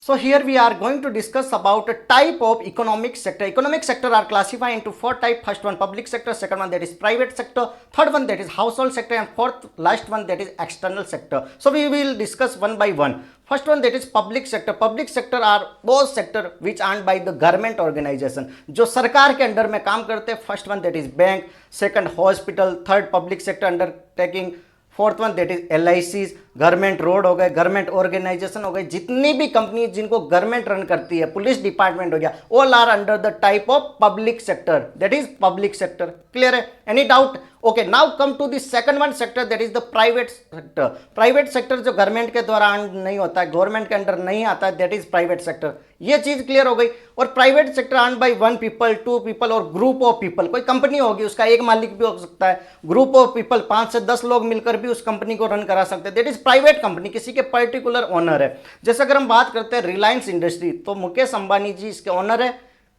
So here we are going to discuss about a type of economic sector. Economic sector are classified into four type. First one public sector, second one that is private sector, third one that is household sector, and fourth last one that is external sector. So we will discuss one by one. First one that is public sector. Public sector are those sector which owned by the government organization, जो सरकार के under में काम करते हैं. First one that is bank, second hospital, third public sector undertaking, fourth one that is LIC, government road हो गए, government organisation हो गए, जितनी भी कंपनी जिनको गवर्नमेंट रन करती है, पुलिस डिपार्टमेंट हो गया, all are under the type of public sector, that is public sector. Clear है? Any doubt? Okay, now come to the second one sector that is the private sector. Private sector जो government के द्वारा नहीं होता है, government के under नहीं आता है, दैट इज प्राइवेट सेक्टर. ये चीज क्लियर हो गई. और private sector earn by one people, two people और ग्रुप ऑफ पीपल. कोई कंपनी होगी, उसका एक मालिक भी हो सकता है, ग्रुप ऑफ पीपल 5 से 10 लोग मिलकर भी उस कंपनी को रन करा सकते हैं, दैट इज प्राइवेट कंपनी, किसी के पर्टिकुलर ओनर है. जैसे अगर हम बात करते हैं रिलायंस इंडस्ट्री, तो मुकेश अंबानी जी इसके ओनर है,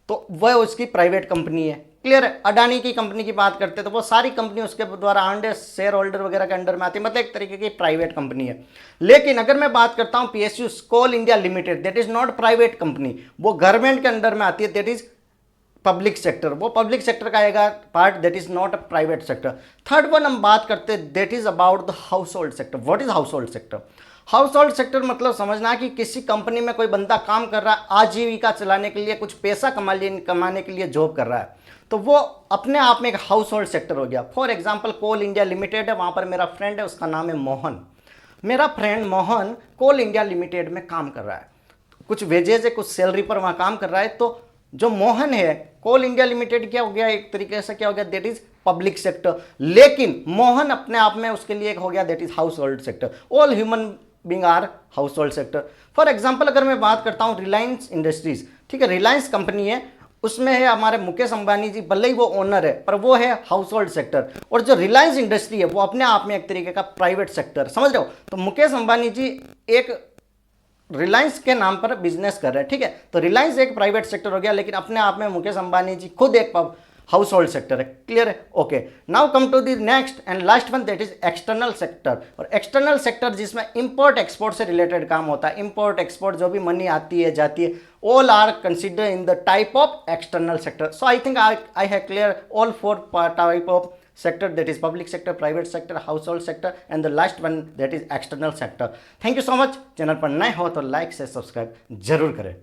तो वह उसकी प्राइवेट कंपनी है. क्लियर है? अडानी की कंपनी की बात करते हैं तो वो सारी कंपनी उसके द्वारा अंडर शेयर होल्डर वगैरह के अंडर में आती है, मतलब एक तरीके की प्राइवेट कंपनी है. लेकिन अगर मैं बात करता हूं PSU Coal India Limited, that is not private company, वो गवर्नमेंट के अंडर में आती है, दैट इज पब्लिक सेक्टर. वो पब्लिक सेक्टर का आएगा part, that is not a private sector. Third one हम बात करते हैं, that is about the household sector. What is household sector? Household sector मतलब समझना कि किसी कंपनी में कोई बंदा काम कर रहा है, आजीविका चलाने के लिए, कुछ पैसा कमाने के लिए जॉब कर रहा है, तो वो अपने आप में एक हाउस होल्ड सेक्टर हो गया. For example Coal India Limited है, वहाँ पर मेरा फ्रेंड है, उसका नाम है मोहन. मेरा फ्रेंड मोहन कोल इंडिया लिमिटेड में काम कर रहा है, कुछ वेजेज है, कुछ सैलरी पर वहाँ काम कर रहा है. तो जो मोहन है, कोल इंडिया लिमिटेड क्या हो गया, एक तरीके से क्या हो गया, दैट इज पब्लिक सेक्टर. लेकिन मोहन अपने आप में उसके लिए एक हो गया, that is household sector. All human being are household sector. For example अगर मैं बात करता हूँ रिलायंस इंडस्ट्रीज, ठीक है, रिलायंस कंपनी है, उसमें है हमारे मुकेश अंबानी जी, भले ही वो ओनर है पर वो है हाउस होल्ड सेक्टर. और जो रिलायंस इंडस्ट्री है वो अपने आप में एक तरीके का प्राइवेट सेक्टर, समझ रहे हो? तो मुकेश अंबानी जी एक रिलायंस के नाम पर बिजनेस कर रहे हैं, ठीक है, तो रिलायंस एक प्राइवेट सेक्टर हो गया, लेकिन अपने आप में मुकेश अंबानी जी खुद एक हाउस होल्ड सेक्टर है. क्लियर है? Okay, now come to the next and last one that is external sector. और एक्सटर्नल सेक्टर जिसमें इंपोर्ट एक्सपोर्ट से रिलेटेड काम होता है, इंपोर्ट एक्सपोर्ट जो भी मनी आती है जाती है, all are considered in the type of external sector. So I think I have clear all four type of sector, that is public sector, private sector, household sector, and the last one that is external sector. Thank you so much. Channel पर नए हो तो like से subscribe जरूर करें.